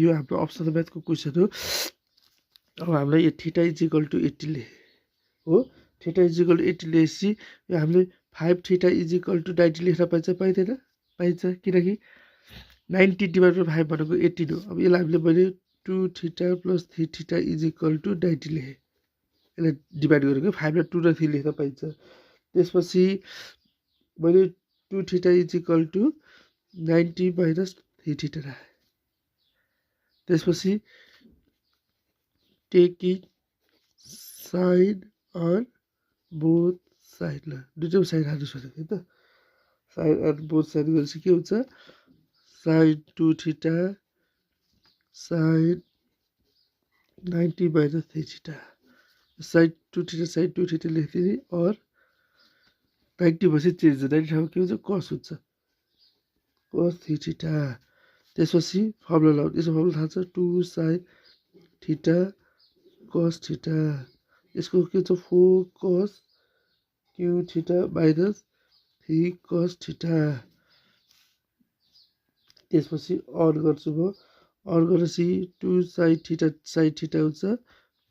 यो हाम्रो optional म्याथको question हो अब हामीलाई यो थीटा इज इक्वल टु 80 लेखे हो थीटा इज इक्वल टु 80 लेखेपछि यो हामीले 5 थीटा इज इक्वल टु 90 लेख्न पाइन्छ पाइँदैन पाइन्छ किनकि 90 डिभाइड बाई 5 भनेको 18 हो अब यसलाई हामीले मैले 2 theta plus 3 theta is equal to 90 लेखेँ यसलाई डिभाइड गरेको 5 लाई 2 र 3 लेख्न पाइन्छ त्यसपछि मैले 2 theta is equal to 90 minus 3 theta राखेँ त्यसपछि taking sine on both side ल दुईटै साइड हाल्नु छोडेको है त साइन अन बोथ साइड गरेपछि के हुन्छ sine 2 theta sine 90 minus 3 theta sine 2 theta sine 2 theta लेख्दिने और 90 भएपछि चेन्ज 90 ठाउँमा के हुन्छ कस हुन्छ कस 3 थीटा त्यसपछि फर्मुला लाउनु यसको फर्मुला थाहा छ 2 साइन थीटा कस थीटा यसको के हुन्छ 4 कस Q theta minus 3 cos theta त्यसपछि अन गर्छु म अन गरेपछि 2 साइन थीटा हुन्छ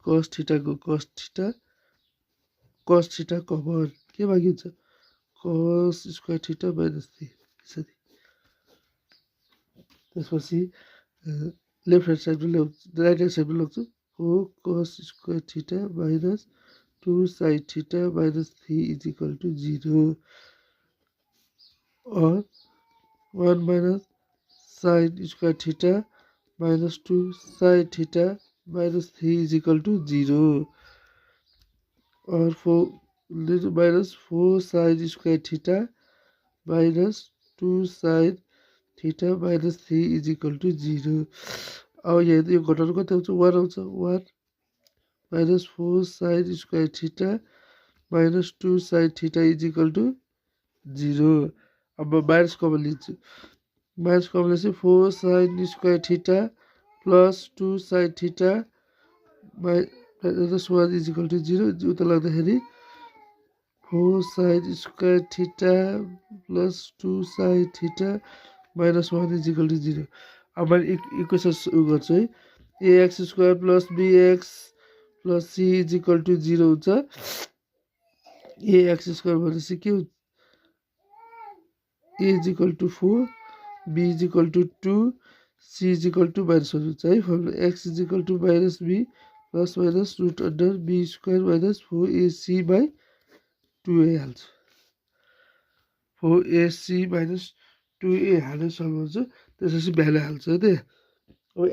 कस थीटाको कस थीटा कमन के मागिन्छ कस स्क्वायर थीटा माइनस 3 त्यसरी त्यसपछि लेफ्ट ह्यान्ड साइडमा ल्याउँछु राइट ह्यान्ड साइडमा लग्छु 4 cos square theta minus 2 sine theta minus 3 is equal to 0 और 1 minus sine square theta minus 2 sine theta minus 3 is equal to 0 और 4 minus 4 sine square theta minus 2 sine theta minus 3 is equal to 0 अब यहाँ यो घटाउनु कति आउँछ 1 आउँछ 1 minus 4 sine square theta minus 2 sine theta is equal to 0 अब minus common लिन्छु माइनस कमन लिएपछि 4 sine square theta plus 2 sine theta minus 1 is equal to 0 उता लाग्दाखेरि 4 sine square theta plus 2 sine theta minus 1 is equal to 0 अब मैले equation गर्छु है x square plus b x plus c is equal to 0 हुन्छ x square भनेपछि के हुन्छ a is equal to 4 b is equal to 2 c is equal to -1 हुन्छ है formula x is equal to minus b plus minus root under b square minus 4ac by 2a हाल्छु 4ac minus 2a हाल्ने solve हुन्छ त्यसपछि value हाल्छु है त